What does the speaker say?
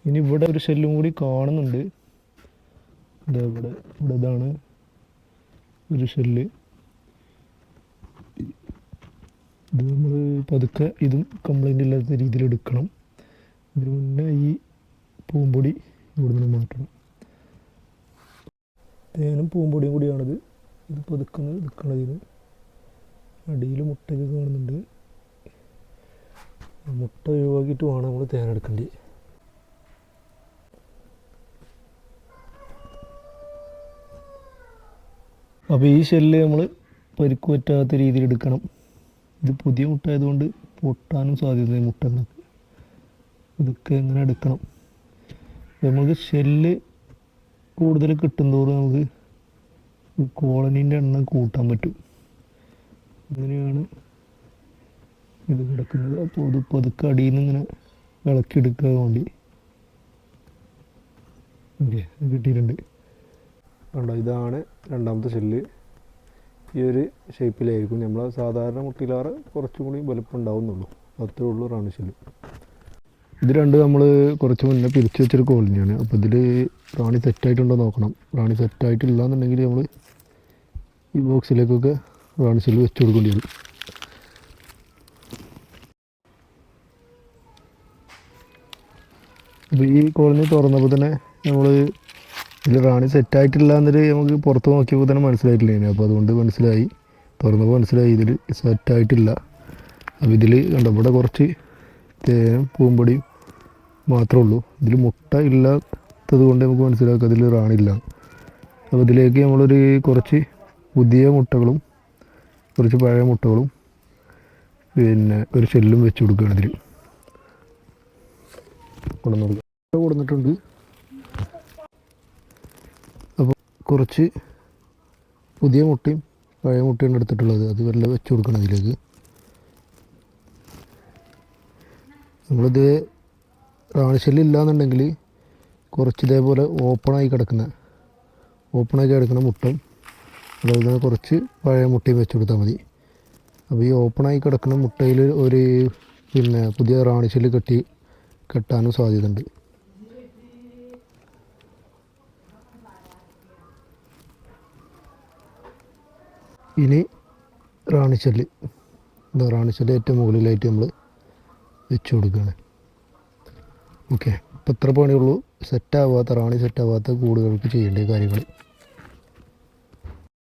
ഇനി ഇവിടെ ഒരു ഷെല്ലും കൂടി കാണുന്നുണ്ട്. ഇവിടെ ഇതാണ് ഒരു ഷെല്ല്. ഇത് നമ്മൾ പതുക്കെ ഇതും കംപ്ലൈൻ്റ് ഇല്ലാത്ത രീതിയിൽ എടുക്കണം. ഇതിന് മുന്നേ ഈ പൂമ്പൊടി ഇവിടെ നിന്ന് മാറ്റണം. തേനും പൂമ്പൊടിയും കൂടിയാണിത്. ഇത് പതുക്കെ എടുക്കണതിന് അടിയിൽ മുട്ടയൊക്കെ കാണുന്നുണ്ട്. മുട്ട ഒഴിവാക്കിയിട്ട് വേണം നമ്മൾ തേൻ എടുക്കേണ്ടത്. അപ്പോൾ ഈ ഷെല്ല് നമ്മൾ പരിക്ക് പറ്റാത്ത രീതിയിൽ എടുക്കണം. ഇത് പുതിയ മുട്ട ആയതുകൊണ്ട് പൊട്ടാനും സാധ്യത മുട്ടകളൊക്കെ. ഇതൊക്കെ എങ്ങനെ എടുക്കണം. നമുക്ക് ഷെല്ല് കൂടുതൽ കിട്ടുന്നതോറും നമുക്ക് കോളനീൻ്റെ എണ്ണം കൂട്ടാൻ പറ്റും. അങ്ങനെയാണ് ഇത് കിടക്കുന്നത്. അപ്പോൾ ഇത് പതുക്കെ അടിയിൽ നിന്ന് ഇങ്ങനെ ഇളക്കിയെടുക്കാൻ വേണ്ടി. ഓക്കെ, കിട്ടിയിട്ടുണ്ട്. കണ്ടോ, ഇതാണ് രണ്ടാമത്തെ ഷെല്ല്. ഈ ഒരു ഷേപ്പിലായിരിക്കും. നമ്മൾ സാധാരണ മുട്ടയിലാറ് കുറച്ചും കൂടി വലുപ്പം ഉണ്ടാവുന്നുള്ളൂ. അത്രേ ഉള്ളൂ റാണി ഷെല്ല്. ഇത് രണ്ട് നമ്മൾ കുറച്ച് മുന്നേ പിരിച്ച് വെച്ചൊരു കോളനിയാണ്. അപ്പോൾ ഇതിൽ റാണി സെറ്റായിട്ടുണ്ടോ നോക്കണം. റാണി സെറ്റായിട്ടില്ല എന്നുണ്ടെങ്കിൽ നമ്മൾ ഈ ബോക്സിലേക്കൊക്കെ റാണി ഷെല്ല് വെച്ച് കൊടുക്കേണ്ടി വരും. അപ്പോൾ ഈ കോളനി തുറന്നപ്പോൾ തന്നെ നമ്മൾ ഇതിൽ റാണി സെറ്റായിട്ടില്ല എന്നൊരു നമുക്ക് പുറത്ത് നോക്കിയപ്പോൾ തന്നെ മനസ്സിലായിട്ടില്ല. അപ്പോൾ അതുകൊണ്ട് മനസ്സിലായി, തുറന്നപ്പോൾ മനസ്സിലായി ഇതിൽ സെറ്റായിട്ടില്ല. അപ്പോൾ ഇതിൽ കണ്ടോ, ഇവിടെ കുറച്ച് തേനും പൂമ്പൊടിയും മാത്രമേ ഉള്ളൂ. ഇതിൽ മുട്ട ഇല്ലാത്തത് കൊണ്ട് നമുക്ക് മനസ്സിലാക്കുക അതിൽ റാണില്ല. അപ്പോൾ ഇതിലേക്ക് നമ്മളൊരു കുറച്ച് പുതിയ മുട്ടകളും കുറച്ച് പഴയ മുട്ടകളും പിന്നെ ഒരു ഷെല്ലും വെച്ച് കൊടുക്കുകയാണ്. ഇതിൽ കൊടുത്തിട്ടുണ്ട്. അപ്പോൾ കുറച്ച് പുതിയ മുട്ടയും പഴയ മുട്ടയാണ് എടുത്തിട്ടുള്ളത്. അത് വല്ല വെച്ച് കൊടുക്കണം ഇതിലേക്ക്. നമ്മളിത് റാണി ഷെല്ല് ഇല്ലയെന്നുണ്ടെങ്കിൽ കുറച്ച് ഇതേപോലെ ഓപ്പണാക്കി കിടക്കുന്ന മുട്ടയും അതുപോലെ കുറച്ച് പഴയ മുട്ടയും വെച്ച് കൊടുത്താൽ മതി. അപ്പോൾ ഈ ഓപ്പണായി കിടക്കുന്ന മുട്ടയിൽ ഒരു പിന്നെ പുതിയ റാണി ഷെല്ല് കെട്ടാനും സാധ്യതയുണ്ട്. ഇനി റാണി ഷെല്ല് ഏറ്റവും മുകളിലായിട്ട് നമ്മൾ വെച്ച് കൊടുക്കുകയാണ്. ഓക്കെ, അപ്പോൾ ഇത്ര പണിയുള്ളൂ. റാണി സെറ്റാവാത്ത കൂടുകൾക്ക് ചെയ്യേണ്ട കാര്യങ്ങൾ.